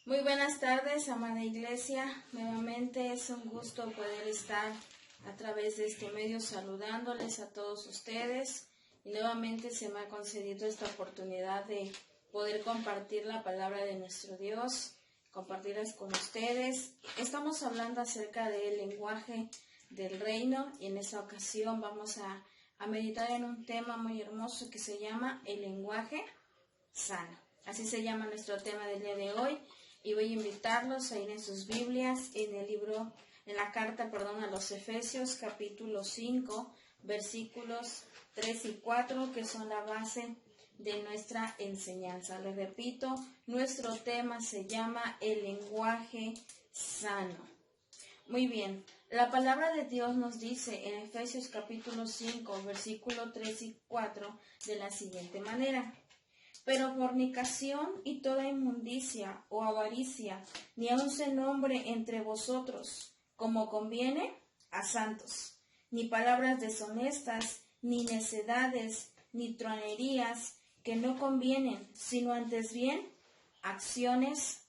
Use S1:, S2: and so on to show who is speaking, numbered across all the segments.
S1: Muy buenas tardes, amada iglesia. Nuevamente es un gusto poder estar a través de este medio saludándoles a todos ustedes. Y nuevamente se me ha concedido esta oportunidad de poder compartir la palabra de nuestro Dios, compartirlas con ustedes. Estamos hablando acerca del lenguaje del reino y en esta ocasión vamos a meditar en un tema muy hermoso que se llama el lenguaje sano. Así se llama nuestro tema del día de hoy. Y voy a invitarlos a ir en sus Biblias, en la carta a los Efesios, capítulo 5, versículos 3 y 4, que son la base de nuestra enseñanza. Les repito, nuestro tema se llama el lenguaje sano. Muy bien, la palabra de Dios nos dice en Efesios capítulo 5, versículo 3 y 4, de la siguiente manera: pero fornicación y toda inmundicia o avaricia, ni aun se nombre entre vosotros, como conviene a santos, ni palabras deshonestas, ni necedades, ni tronerías, que no convienen, sino antes bien acciones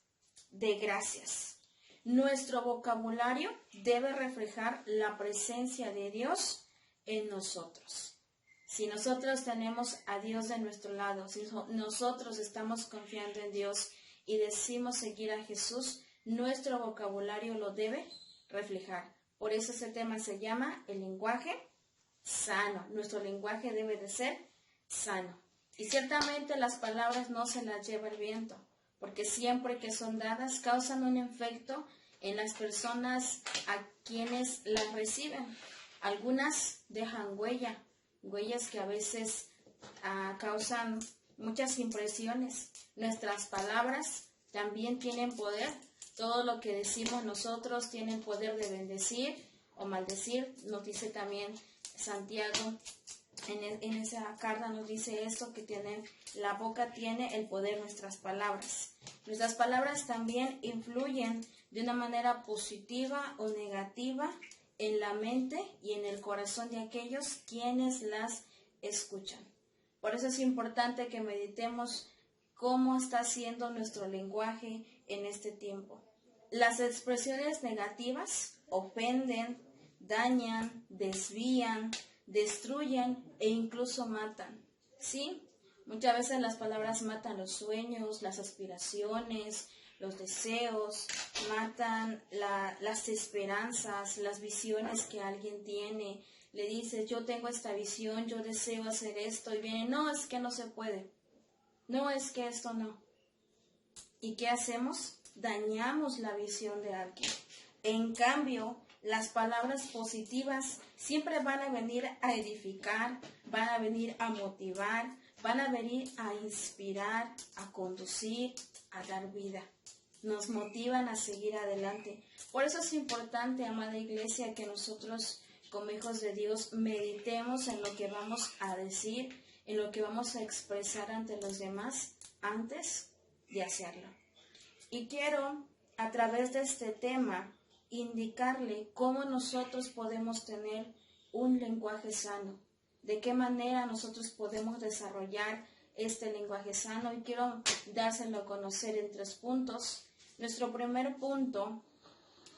S1: de gracias. Nuestro vocabulario debe reflejar la presencia de Dios en nosotros. Si nosotros tenemos a Dios de nuestro lado, si nosotros estamos confiando en Dios y decimos seguir a Jesús, nuestro vocabulario lo debe reflejar. Por eso ese tema se llama el lenguaje sano. Nuestro lenguaje debe de ser sano. Y ciertamente las palabras no se las lleva el viento, porque siempre que son dadas causan un efecto en las personas a quienes las reciben. Algunas dejan huellas que a veces causan muchas impresiones. Nuestras palabras también tienen poder. Todo lo que decimos nosotros tiene el poder de bendecir o maldecir. Nos dice también Santiago, en esa carta nos dice esto, que la boca tiene el poder de nuestras palabras. Nuestras palabras también influyen de una manera positiva o negativa en la mente y en el corazón de aquellos quienes las escuchan. Por eso es importante que meditemos cómo está siendo nuestro lenguaje en este tiempo. Las expresiones negativas ofenden, dañan, desvían, destruyen e incluso matan. ¿Sí? Muchas veces las palabras matan los sueños, las aspiraciones, los deseos, matan las esperanzas, las visiones que alguien tiene. Le dices, yo tengo esta visión, yo deseo hacer esto, y viene, no, es que no se puede. No, es que esto no. ¿Y qué hacemos? Dañamos la visión de alguien. En cambio, las palabras positivas siempre van a venir a edificar, van a venir a motivar, van a venir a inspirar, a conducir, a dar vida. Nos motivan a seguir adelante. Por eso es importante, amada iglesia, que nosotros como hijos de Dios meditemos en lo que vamos a decir, en lo que vamos a expresar ante los demás antes de hacerlo. Y quiero, a través de este tema, indicarle cómo nosotros podemos tener un lenguaje sano, de qué manera nosotros podemos desarrollar este lenguaje sano, y quiero dárselo a conocer en 3 puntos. Nuestro primer punto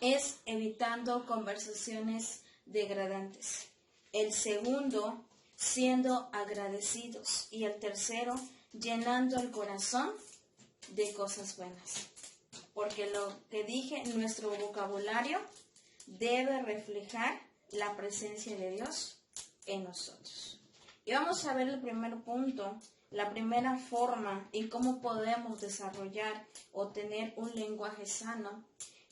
S1: es evitando conversaciones degradantes. El segundo, siendo agradecidos. Y el tercero, llenando el corazón de cosas buenas. Porque lo que dije, nuestro vocabulario debe reflejar la presencia de Dios en nosotros. Y vamos a ver el primer punto. La primera forma en cómo podemos desarrollar o tener un lenguaje sano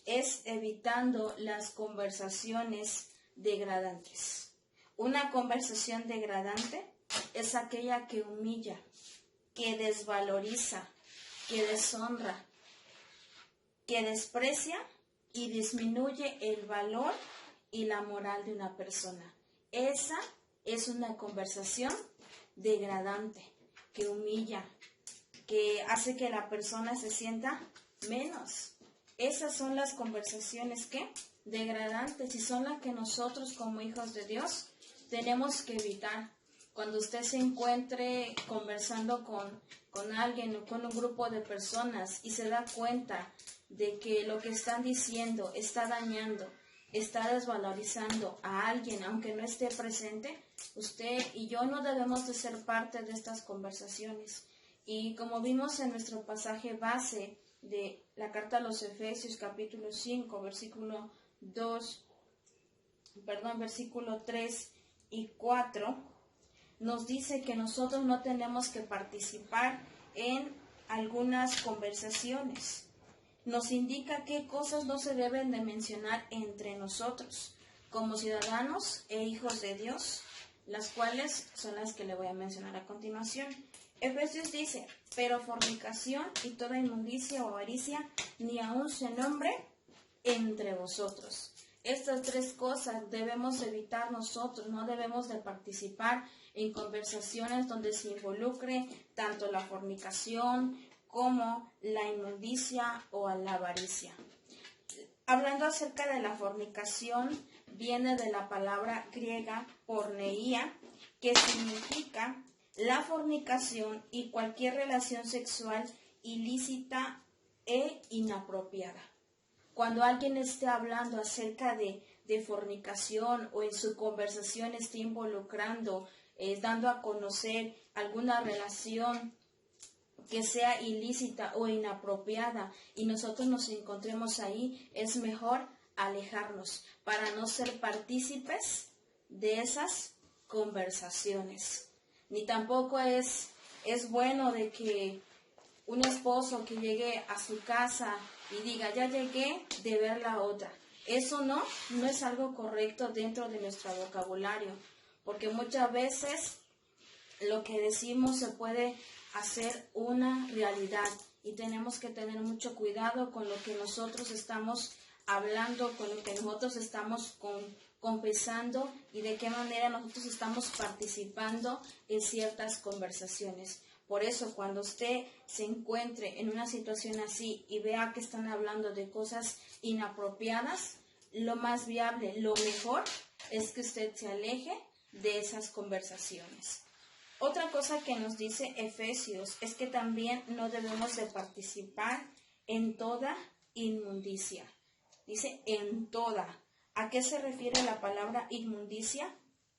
S1: es evitando las conversaciones degradantes. Una conversación degradante es aquella que humilla, que desvaloriza, que deshonra, que desprecia y disminuye el valor y la moral de una persona. Esa es una conversación degradante, que humilla, que hace que la persona se sienta menos. Esas son las conversaciones degradantes, y son las que nosotros como hijos de Dios tenemos que evitar. Cuando usted se encuentre conversando con alguien o con un grupo de personas y se da cuenta de que lo que están diciendo está dañando, está desvalorizando a alguien, aunque no esté presente, usted y yo no debemos de ser parte de estas conversaciones. Y como vimos en nuestro pasaje base de la carta a los Efesios, capítulo 5, versículo 3 y 4, nos dice que nosotros no tenemos que participar en algunas conversaciones. Nos indica qué cosas no se deben de mencionar entre nosotros, como ciudadanos e hijos de Dios, las cuales son las que le voy a mencionar a continuación. Efesios dice, pero fornicación y toda inmundicia o avaricia, ni aun se nombre entre vosotros. Estas tres cosas debemos evitar nosotros, no debemos de participar en conversaciones donde se involucre tanto la fornicación como la inmundicia o la avaricia. Hablando acerca de la fornicación, viene de la palabra griega porneia, que significa la fornicación y cualquier relación sexual ilícita e inapropiada. Cuando alguien esté hablando acerca de fornicación o en su conversación esté involucrando, dando a conocer alguna relación que sea ilícita o inapropiada y nosotros nos encontremos ahí, es mejor alejarnos para no ser partícipes de esas conversaciones. Ni tampoco es bueno de que un esposo que llegue a su casa y diga, ya llegué de ver la otra. Eso no es algo correcto dentro de nuestro vocabulario, porque muchas veces lo que decimos se puede hacer una realidad y tenemos que tener mucho cuidado con lo que nosotros estamos hablando, con lo que nosotros estamos confesando y de qué manera nosotros estamos participando en ciertas conversaciones. Por eso, cuando usted se encuentre en una situación así y vea que están hablando de cosas inapropiadas, lo más viable, lo mejor es que usted se aleje de esas conversaciones. Otra cosa que nos dice Efesios es que también no debemos de participar en toda inmundicia. Dice en toda. ¿A qué se refiere la palabra inmundicia?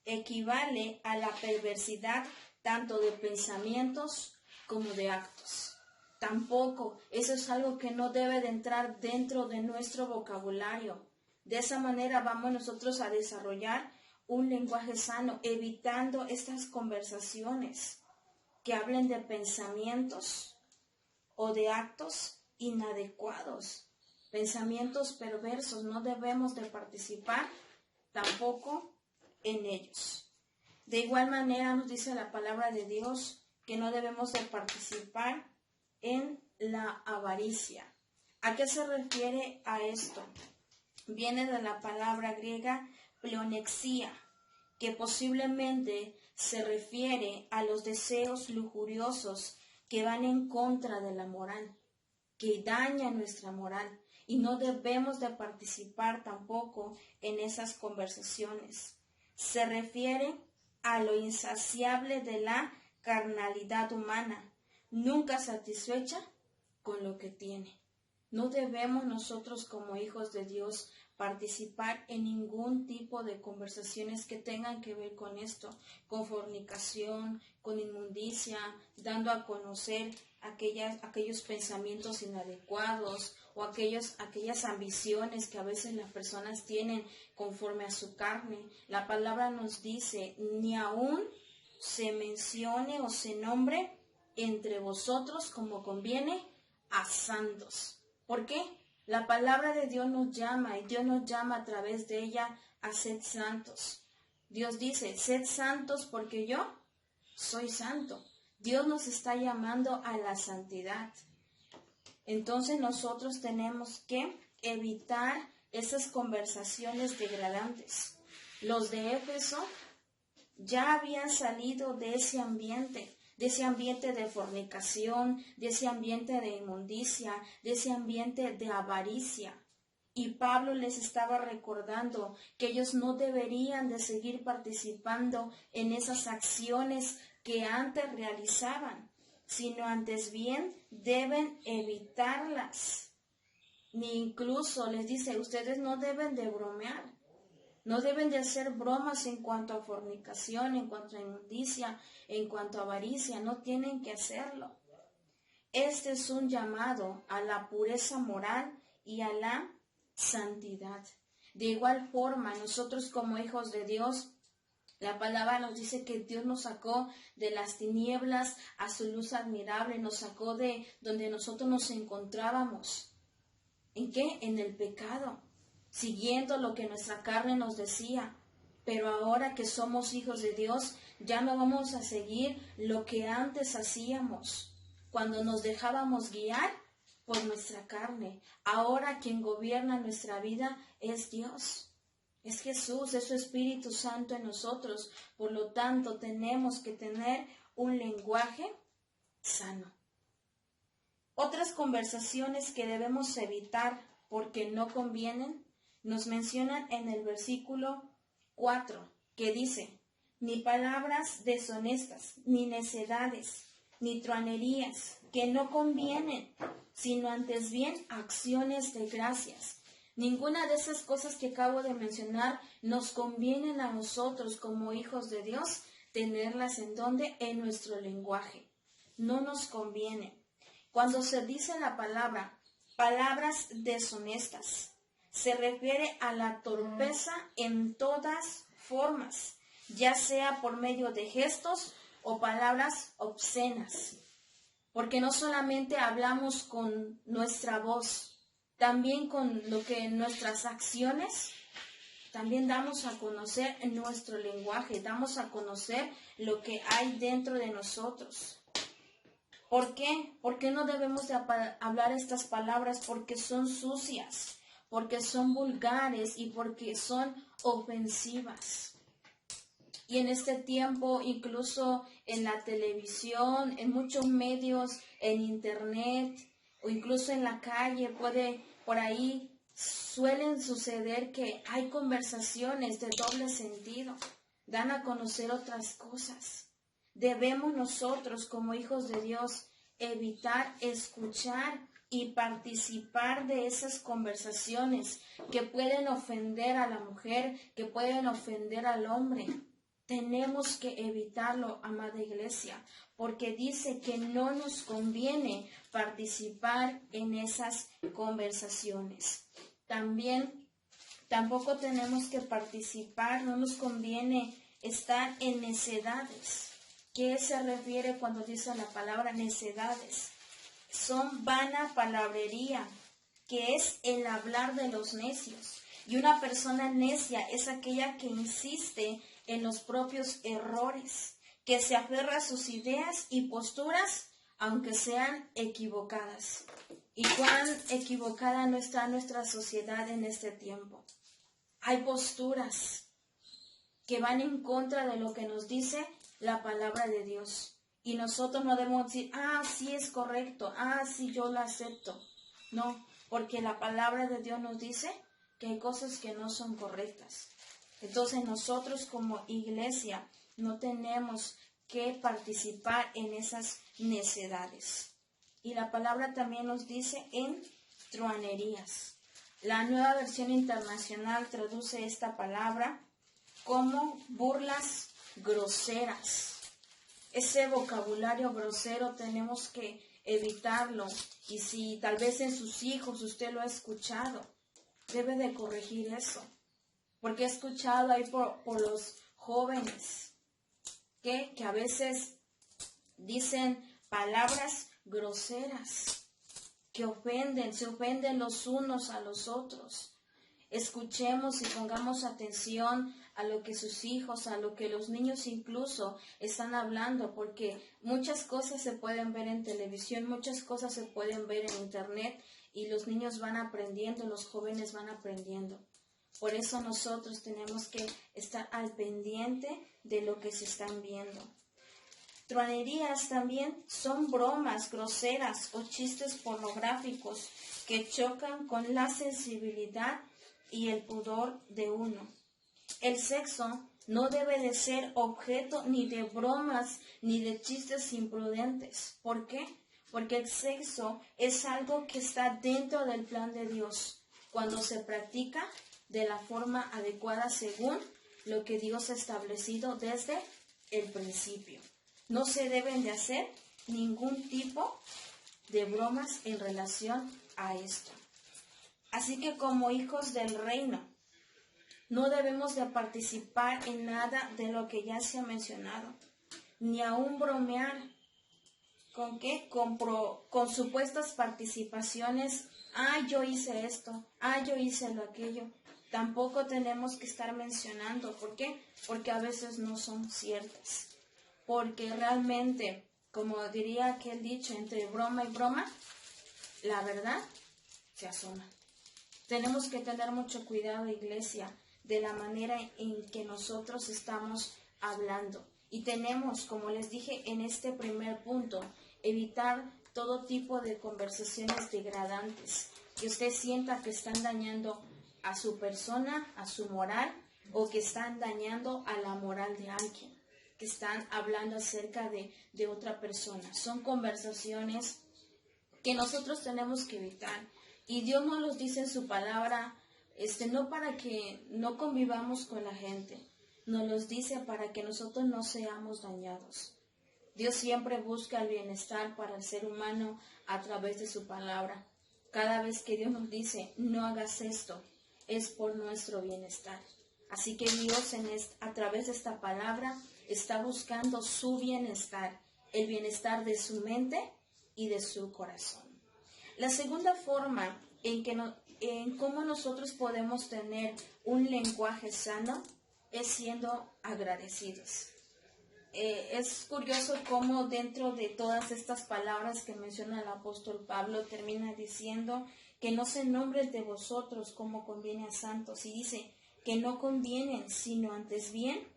S1: Equivale a la perversidad tanto de pensamientos como de actos. Tampoco, eso es algo que no debe de entrar dentro de nuestro vocabulario. De esa manera vamos nosotros a desarrollar un lenguaje sano, evitando estas conversaciones que hablen de pensamientos o de actos inadecuados, pensamientos perversos. No debemos de participar tampoco en ellos. De igual manera nos dice la palabra de Dios que no debemos de participar en la avaricia. ¿A qué se refiere a esto? Viene de la palabra griega pleonexia, que posiblemente se refiere a los deseos lujuriosos que van en contra de la moral, que dañan nuestra moral, y no debemos de participar tampoco en esas conversaciones. Se refiere a lo insaciable de la carnalidad humana, nunca satisfecha con lo que tiene. No debemos nosotros como hijos de Dios participar en ningún tipo de conversaciones que tengan que ver con esto, con fornicación, con inmundicia, dando a conocer aquellos pensamientos inadecuados o aquellas ambiciones que a veces las personas tienen conforme a su carne. La palabra nos dice, ni aún se mencione o se nombre entre vosotros como conviene a santos. ¿Por qué? La palabra de Dios nos llama y Dios nos llama a través de ella a ser santos. Dios dice, sed santos porque yo soy santo. Dios nos está llamando a la santidad. Entonces nosotros tenemos que evitar esas conversaciones degradantes. Los de Éfeso ya habían salido de ese ambiente de fornicación, de ese ambiente de inmundicia, de ese ambiente de avaricia. Y Pablo les estaba recordando que ellos no deberían de seguir participando en esas acciones que antes realizaban, sino antes bien deben evitarlas. ni incluso les dice, ustedes no deben de bromear, no deben de hacer bromas en cuanto a fornicación, en cuanto a inmundicia, en cuanto a avaricia, no tienen que hacerlo. Este es un llamado a la pureza moral y a la santidad. De igual forma, nosotros como hijos de Dios, la palabra nos dice que Dios nos sacó de las tinieblas a su luz admirable, nos sacó de donde nosotros nos encontrábamos. ¿En qué? En el pecado, siguiendo lo que nuestra carne nos decía. Pero ahora que somos hijos de Dios, ya no vamos a seguir lo que antes hacíamos, cuando nos dejábamos guiar por nuestra carne. Ahora quien gobierna nuestra vida es Dios. Es Jesús, es su Espíritu Santo en nosotros. Por lo tanto, tenemos que tener un lenguaje sano. Otras conversaciones que debemos evitar porque no convienen, nos mencionan en el versículo 4, que dice, ni palabras deshonestas, ni necedades, ni truanerías, que no convienen, sino antes bien acciones de gracias. Ninguna de esas cosas que acabo de mencionar nos convienen a nosotros como hijos de Dios tenerlas en donde, en nuestro lenguaje. No nos conviene. Cuando se dice la palabra, palabras deshonestas, se refiere a la torpeza en todas formas, ya sea por medio de gestos o palabras obscenas. Porque no solamente hablamos con nuestra voz, también con lo que nuestras acciones, también damos a conocer en nuestro lenguaje, damos a conocer lo que hay dentro de nosotros. ¿Por qué? Porque no debemos de hablar estas palabras porque son sucias, porque son vulgares y porque son ofensivas. Y en este tiempo, incluso en la televisión, en muchos medios, en internet o incluso en la calle, por ahí suelen suceder que hay conversaciones de doble sentido, dan a conocer otras cosas. Debemos nosotros, como hijos de Dios, evitar escuchar y participar de esas conversaciones que pueden ofender a la mujer, que pueden ofender al hombre. Tenemos que evitarlo, amada iglesia, porque dice que no nos conviene participar en esas conversaciones. Tampoco tenemos que participar, no nos conviene estar en necedades. ¿Qué se refiere cuando dice la palabra necedades? Son vana palabrería, que es el hablar de los necios. Y una persona necia es aquella que insiste en los propios errores, que se aferra a sus ideas y posturas, aunque sean equivocadas. ¿Y cuán equivocada no está nuestra sociedad en este tiempo? Hay posturas que van en contra de lo que nos dice la palabra de Dios. Y nosotros no debemos decir, sí es correcto, sí yo lo acepto. No, porque la palabra de Dios nos dice que hay cosas que no son correctas. Entonces nosotros como iglesia no tenemos que participar en esas necedades. Y la palabra también nos dice en truanerías. La Nueva Versión Internacional traduce esta palabra como burlas groseras. Ese vocabulario grosero tenemos que evitarlo. Y si tal vez en sus hijos usted lo ha escuchado, debe de corregir eso. Porque he escuchado ahí por los jóvenes que a veces dicen palabras groseras que se ofenden los unos a los otros. Escuchemos y pongamos atención a lo que sus hijos, a lo que los niños incluso están hablando, porque muchas cosas se pueden ver en televisión, muchas cosas se pueden ver en internet y los niños van aprendiendo, los jóvenes van aprendiendo. Por eso nosotros tenemos que estar al pendiente de lo que se están viendo. Truanerías también son bromas groseras o chistes pornográficos que chocan con la sensibilidad y el pudor de uno. El sexo no debe de ser objeto ni de bromas ni de chistes imprudentes. ¿Por qué? porque el sexo es algo que está dentro del plan de Dios, cuando se practica de la forma adecuada según lo que Dios ha establecido desde el principio. No se deben de hacer ningún tipo de bromas en relación a esto. Así que como hijos del reino, no debemos de participar en nada de lo que ya se ha mencionado, ni aún bromear. ¿Con qué? Con supuestas participaciones. Yo hice esto. Yo hice lo aquello. Tampoco tenemos que estar mencionando. ¿Por qué? Porque a veces no son ciertas. Porque realmente, como diría aquel dicho, entre broma y broma, la verdad se asoma. Tenemos que tener mucho cuidado, iglesia, de la manera en que nosotros estamos hablando. Y tenemos, como les dije en este primer punto, evitar todo tipo de conversaciones degradantes, que usted sienta que están dañando a su persona, a su moral, o que están dañando a la moral de alguien, que están hablando acerca de otra persona. Son conversaciones que nosotros tenemos que evitar. Y Dios nos los dice en su palabra, no para que no convivamos con la gente, nos los dice para que nosotros no seamos dañados. Dios siempre busca el bienestar para el ser humano a través de su palabra. Cada vez que Dios nos dice, no hagas esto, es por nuestro bienestar. Así que Dios a través de esta palabra está buscando su bienestar, el bienestar de su mente y de su corazón. La segunda forma en cómo nosotros podemos tener un lenguaje sano es siendo agradecidos. Es curioso cómo dentro de todas estas palabras que menciona el apóstol Pablo termina diciendo que no se nombre de vosotros como conviene a santos, y dice que no convienen, sino antes bien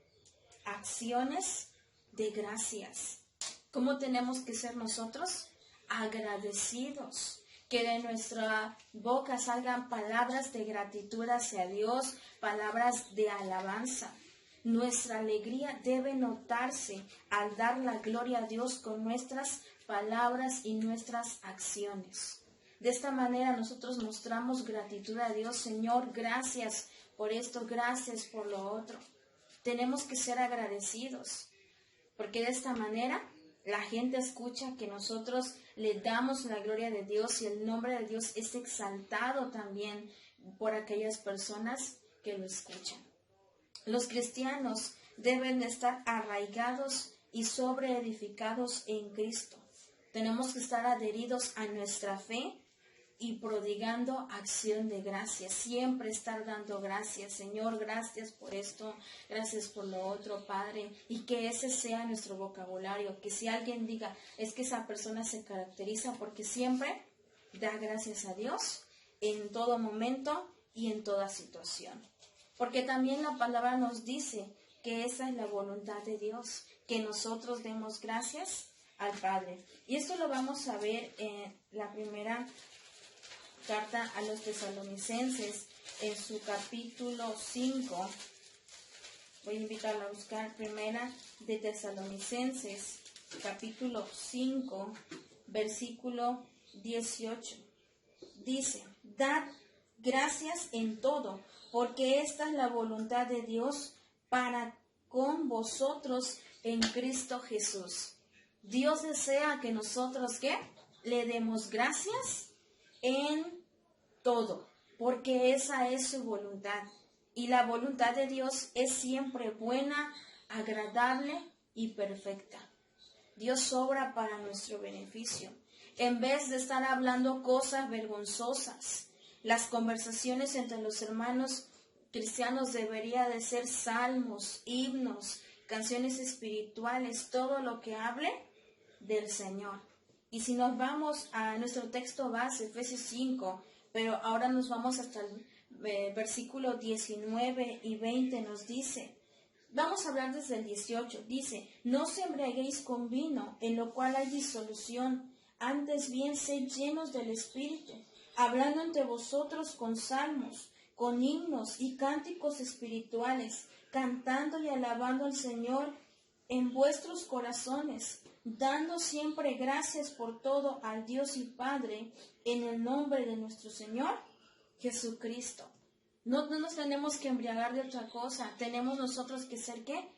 S1: acciones de gracias. ¿Cómo tenemos que ser nosotros? Agradecidos. Que de nuestra boca salgan palabras de gratitud hacia Dios, palabras de alabanza. Nuestra alegría debe notarse al dar la gloria a Dios con nuestras palabras y nuestras acciones. De esta manera nosotros mostramos gratitud a Dios. Señor, gracias por esto, gracias por lo otro. Tenemos que ser agradecidos, porque de esta manera la gente escucha que nosotros le damos la gloria de Dios y el nombre de Dios es exaltado también por aquellas personas que lo escuchan. Los cristianos deben de estar arraigados y sobreedificados en Cristo. Tenemos que estar adheridos a nuestra fe y prodigando acción de gracias. Siempre estar dando gracias. Señor, gracias por esto, gracias por lo otro, Padre. Y que ese sea nuestro vocabulario. Que si alguien diga, es que esa persona se caracteriza porque siempre da gracias a Dios en todo momento y en toda situación. Porque también la palabra nos dice que esa es la voluntad de Dios, que nosotros demos gracias al Padre. Y esto lo vamos a ver en la primera carta a los tesalonicenses, en su capítulo 5. Voy a invitarla a buscar primera de Tesalonicenses, capítulo 5, versículo 18. Dice, dad gracias en todo, porque esta es la voluntad de Dios para con vosotros en Cristo Jesús. Dios desea que nosotros, ¿qué? Le demos gracias en todo, porque esa es su voluntad. Y la voluntad de Dios es siempre buena, agradable y perfecta. Dios obra para nuestro beneficio. En vez de estar hablando cosas vergonzosas, las conversaciones entre los hermanos cristianos debería de ser salmos, himnos, canciones espirituales, todo lo que hable del Señor. Y si nos vamos a nuestro texto base, Efesios 5, pero ahora nos vamos hasta el versículo 19 y 20, nos dice, vamos a hablar desde el 18, dice, no os embriaguéis con vino, en lo cual hay disolución, antes bien sed llenos del Espíritu, hablando entre vosotros con salmos, con himnos y cánticos espirituales, cantando y alabando al Señor en vuestros corazones, dando siempre gracias por todo al Dios y Padre en el nombre de nuestro Señor Jesucristo. No nos tenemos que embriagar de otra cosa, tenemos nosotros que ser ¿qué?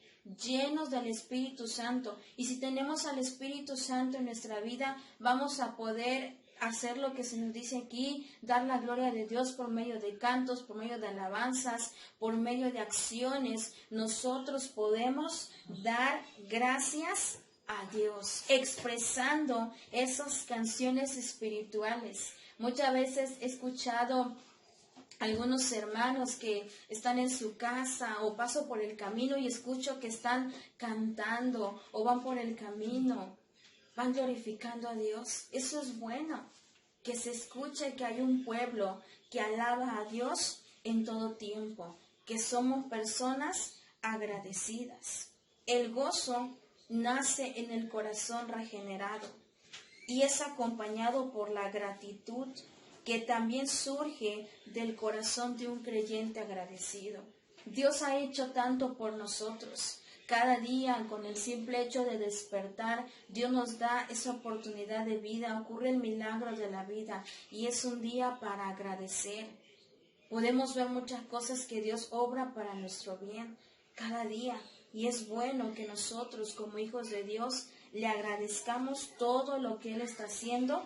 S1: Llenos del Espíritu Santo. Y si tenemos al Espíritu Santo en nuestra vida, vamos a poder hacer lo que se nos dice aquí, dar la gloria de Dios por medio de cantos, por medio de alabanzas, por medio de acciones. Nosotros podemos dar gracias a Dios, expresando esas canciones espirituales. Muchas veces he escuchado algunos hermanos que están en su casa o paso por el camino y escucho que están cantando o van por el camino, van glorificando a Dios. Eso es bueno, que se escuche que hay un pueblo que alaba a Dios en todo tiempo, que somos personas agradecidas. El gozo nace en el corazón regenerado y es acompañado por la gratitud que también surge del corazón de un creyente agradecido. Dios ha hecho tanto por nosotros. Cada día, con el simple hecho de despertar, Dios nos da esa oportunidad de vida, ocurre el milagro de la vida y es un día para agradecer. Podemos ver muchas cosas que Dios obra para nuestro bien cada día y es bueno que nosotros como hijos de Dios le agradezcamos todo lo que Él está haciendo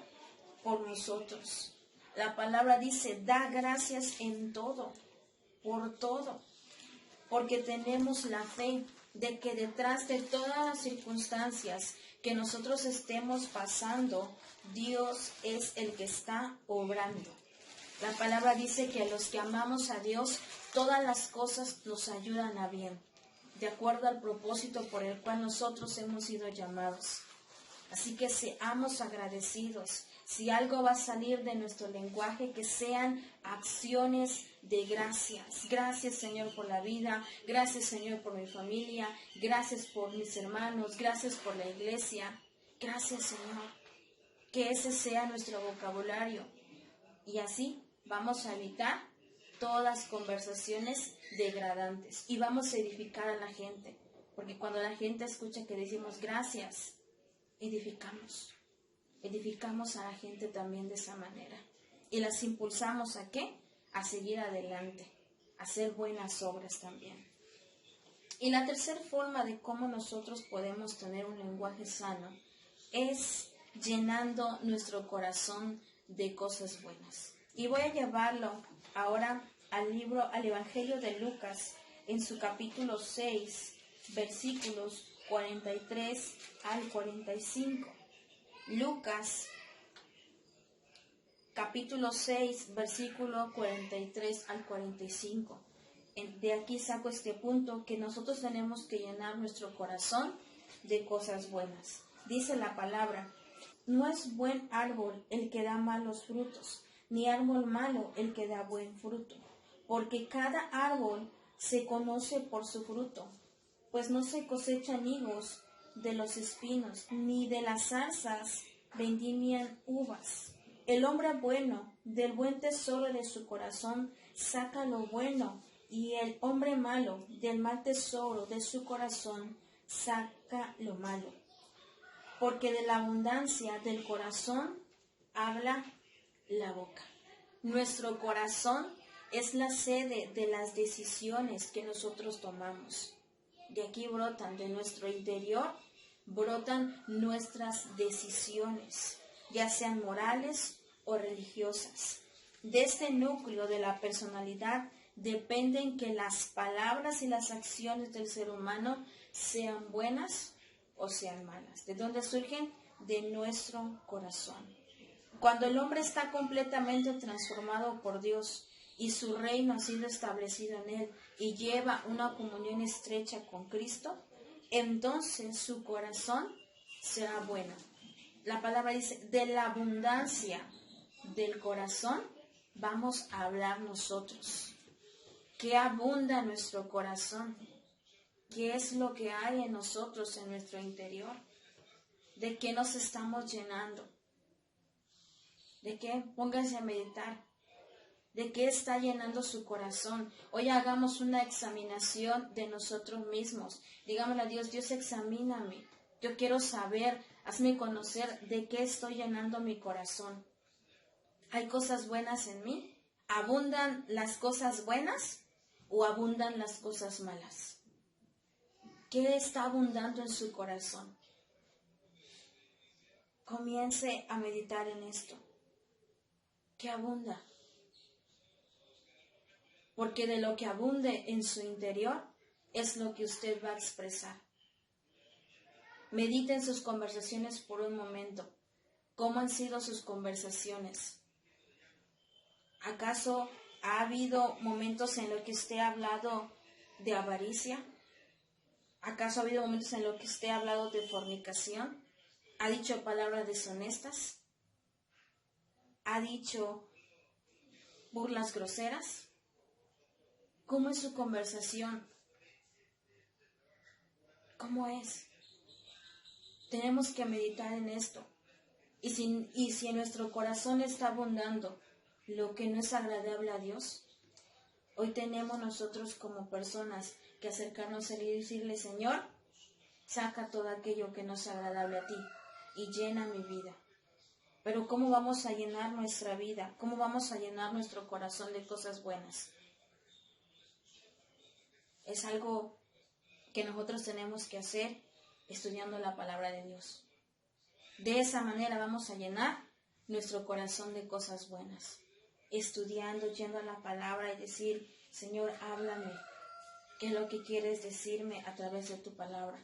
S1: por nosotros. La palabra dice, da gracias en todo, por todo, porque tenemos la fe de que detrás de todas las circunstancias que nosotros estemos pasando, Dios es el que está obrando. La palabra dice que a los que amamos a Dios, todas las cosas nos ayudan a bien, de acuerdo al propósito por el cual nosotros hemos sido llamados. Así que seamos agradecidos. Si algo va a salir de nuestro lenguaje, que sean acciones de gracias. Gracias, Señor, por la vida. Gracias, Señor, por mi familia. Gracias por mis hermanos. Gracias por la iglesia. Gracias, Señor. Que ese sea nuestro vocabulario. Y así vamos a evitar todas conversaciones degradantes. Y vamos a edificar a la gente. Porque cuando la gente escucha que decimos gracias, edificamos a la gente también de esa manera. Y las impulsamos ¿a qué? A seguir adelante, a hacer buenas obras también. Y la tercera forma de cómo nosotros podemos tener un lenguaje sano es llenando nuestro corazón de cosas buenas. Y voy a llevarlo ahora al Evangelio de Lucas, en su capítulo 6, versículos 43 al 45. Lucas, capítulo 6, versículo 43 al 45. De aquí saco este punto, que nosotros tenemos que llenar nuestro corazón de cosas buenas. Dice la palabra, no es buen árbol el que da malos frutos, ni árbol malo el que da buen fruto, porque cada árbol se conoce por su fruto, pues no se cosechan higos de los espinos, ni de las zarzas vendimian uvas. El hombre bueno del buen tesoro de su corazón saca lo bueno, y el hombre malo del mal tesoro de su corazón saca lo malo. Porque de la abundancia del corazón habla la boca. Nuestro corazón es la sede de las decisiones que nosotros tomamos. De aquí brotan, de nuestro interior, brotan nuestras decisiones, ya sean morales o religiosas. De este núcleo de la personalidad dependen que las palabras y las acciones del ser humano sean buenas o sean malas. ¿De dónde surgen? De nuestro corazón. Cuando el hombre está completamente transformado por Dios y su reino ha sido establecido en él y lleva una comunión estrecha con Cristo, entonces su corazón será bueno. La palabra dice, de la abundancia del corazón vamos a hablar nosotros. ¿Qué abunda en nuestro corazón? ¿Qué es lo que hay en nosotros, en nuestro interior? ¿De qué nos estamos llenando? ¿De qué? Pónganse a meditar. ¿De qué está llenando su corazón? Hoy hagamos una examinación de nosotros mismos. Digámosle a Dios, Dios, examíname. Yo quiero saber Hazme conocer de qué estoy llenando mi corazón. ¿Hay cosas buenas en mí? ¿Abundan las cosas buenas o abundan las cosas malas? ¿Qué está abundando en su corazón? Comience a meditar en esto. ¿Qué abunda? Porque de lo que abunde en su interior es lo que usted va a expresar. Medite en sus conversaciones por un momento. ¿Cómo han sido sus conversaciones? ¿Acaso ha habido momentos en los que usted ha hablado de avaricia? ¿Acaso ha habido momentos en los que usted ha hablado de fornicación? ¿Ha dicho palabras deshonestas? ¿Ha dicho burlas groseras? ¿Cómo es su conversación? ¿Cómo es? Tenemos que meditar en esto. Y si en nuestro corazón está abundando lo que no es agradable a Dios, hoy tenemos nosotros como personas que acercarnos a Él y decirle: Señor, saca todo aquello que no es agradable a ti y llena mi vida. Pero ¿cómo vamos a llenar nuestra vida? ¿Cómo vamos a llenar nuestro corazón de cosas buenas? Es algo que nosotros tenemos que hacer estudiando la palabra de Dios. De esa manera vamos a llenar nuestro corazón de cosas buenas. Estudiando, yendo a la palabra y decir: Señor, háblame. ¿Qué es lo que quieres decirme a través de tu palabra?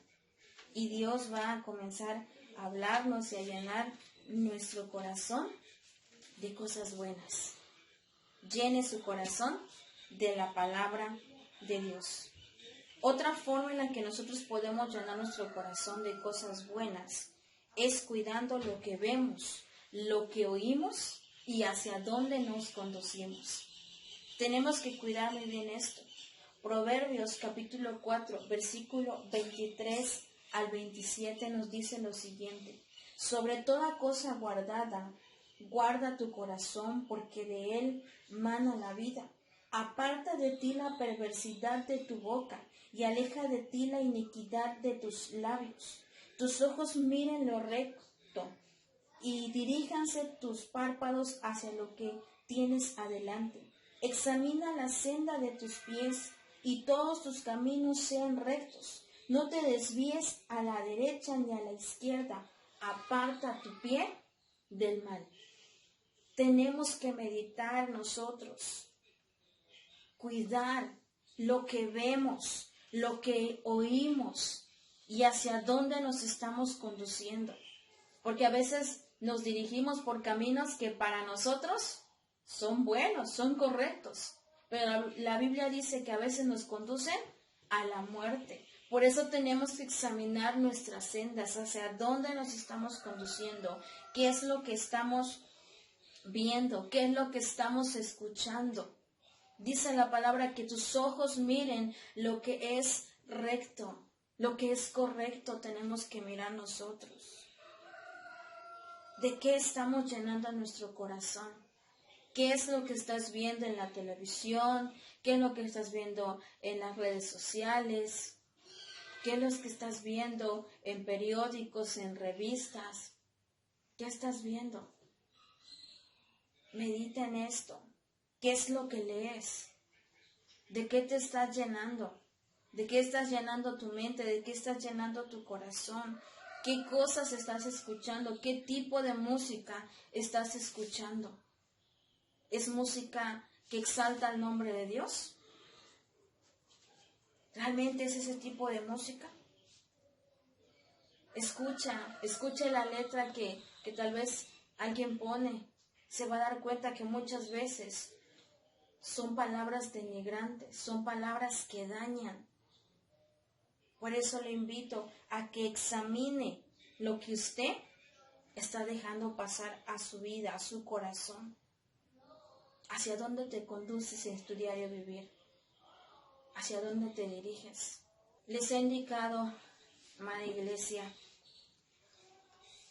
S1: Y Dios va a comenzar a hablarnos y a llenar nuestro corazón de cosas buenas. Llene su corazón de la palabra de Dios. Otra forma en la que nosotros podemos llenar nuestro corazón de cosas buenas es cuidando lo que vemos, lo que oímos y hacia dónde nos conducimos. Tenemos que cuidar muy bien esto. Proverbios capítulo 4, versículo 23 al 27 nos dice lo siguiente: sobre toda cosa guardada, guarda tu corazón, porque de él mana la vida. Aparta de ti la perversidad de tu boca y aleja de ti la iniquidad de tus labios. Tus ojos miren lo recto y diríjanse tus párpados hacia lo que tienes adelante. Examina la senda de tus pies y todos tus caminos sean rectos. No te desvíes a la derecha ni a la izquierda. Aparta tu pie del mal. Tenemos que meditar nosotros, cuidar lo que vemos, lo que oímos y hacia dónde nos estamos conduciendo. Porque a veces nos dirigimos por caminos que para nosotros son buenos, son correctos. Pero la Biblia dice que a veces nos conducen a la muerte. Por eso tenemos que examinar nuestras sendas, hacia dónde nos estamos conduciendo, qué es lo que estamos viendo, qué es lo que estamos escuchando. Dice la palabra que tus ojos miren lo que es recto, lo que es correcto tenemos que mirar nosotros. ¿De qué estamos llenando nuestro corazón? ¿Qué es lo que estás viendo en la televisión? ¿Qué es lo que estás viendo en las redes sociales? ¿Qué es lo que estás viendo en periódicos, en revistas? ¿Qué estás viendo? Medita en esto. ¿Qué es lo que lees? ¿De qué te estás llenando? ¿De qué estás llenando tu mente? ¿De qué estás llenando tu corazón? ¿Qué cosas estás escuchando? ¿Qué tipo de música estás escuchando? ¿Es música que exalta el nombre de Dios? ¿Realmente es ese tipo de música? Escucha la letra que tal vez alguien pone. Se va a dar cuenta que muchas veces son palabras denigrantes, son palabras que dañan. Por eso le invito a que examine lo que usted está dejando pasar a su vida, a su corazón. ¿Hacia dónde te conduces en tu diario vivir? ¿Hacia dónde te diriges? Les he indicado, amada iglesia,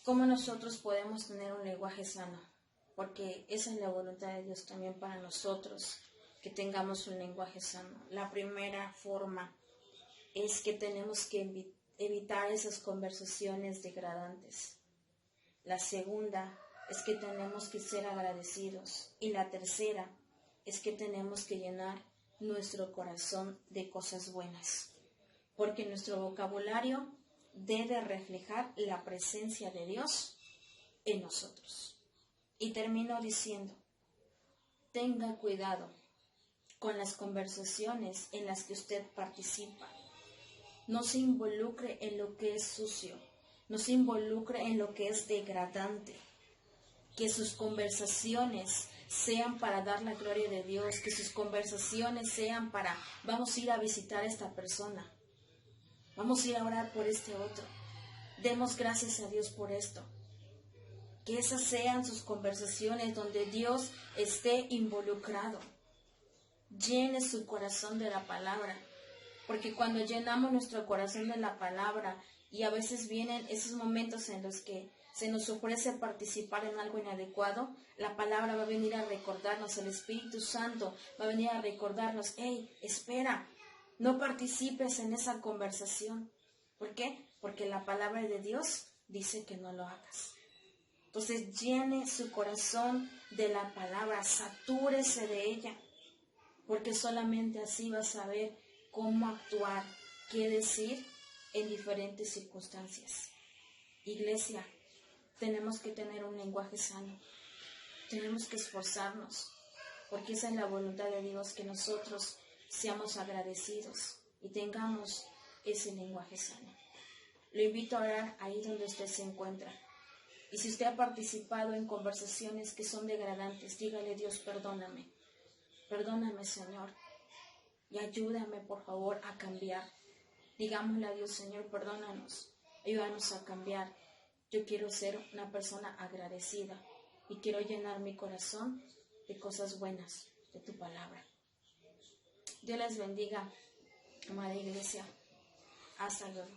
S1: cómo nosotros podemos tener un lenguaje sano, porque esa es la voluntad de Dios también para nosotros, que tengamos un lenguaje sano. La primera forma es que tenemos que evitar esas conversaciones degradantes. La segunda es que tenemos que ser agradecidos. Y la tercera es que tenemos que llenar nuestro corazón de cosas buenas. Porque nuestro vocabulario debe reflejar la presencia de Dios en nosotros. Y termino diciendo, tenga cuidado con las conversaciones en las que usted participa. No se involucre en lo que es sucio, no se involucre en lo que es degradante. Que sus conversaciones sean para dar la gloria de Dios, que sus conversaciones sean para, vamos a ir a visitar a esta persona, vamos a ir a orar por este otro, demos gracias a Dios por esto. Que esas sean sus conversaciones donde Dios esté involucrado. Llene su corazón de la palabra, porque cuando llenamos nuestro corazón de la palabra y a veces vienen esos momentos en los que se nos ofrece participar en algo inadecuado, la palabra va a venir a recordarnos, el Espíritu Santo va a venir a recordarnos, hey, espera, no participes en esa conversación. ¿Por qué? Porque la palabra de Dios dice que no lo hagas. Entonces llene su corazón de la palabra, satúrese de ella, porque solamente así va a saber cómo actuar, qué decir en diferentes circunstancias. Iglesia, tenemos que tener un lenguaje sano, tenemos que esforzarnos, porque esa es la voluntad de Dios, que nosotros seamos agradecidos y tengamos ese lenguaje sano. Lo invito a orar ahí donde usted se encuentra. Y si usted ha participado en conversaciones que son degradantes, dígale: Dios, perdóname. Perdóname, Señor. Y ayúdame, por favor, a cambiar. Digámosle a Dios: Señor, perdónanos. Ayúdanos a cambiar. Yo quiero ser una persona agradecida y quiero llenar mi corazón de cosas buenas, de tu palabra. Dios les bendiga, amada iglesia. Hasta luego.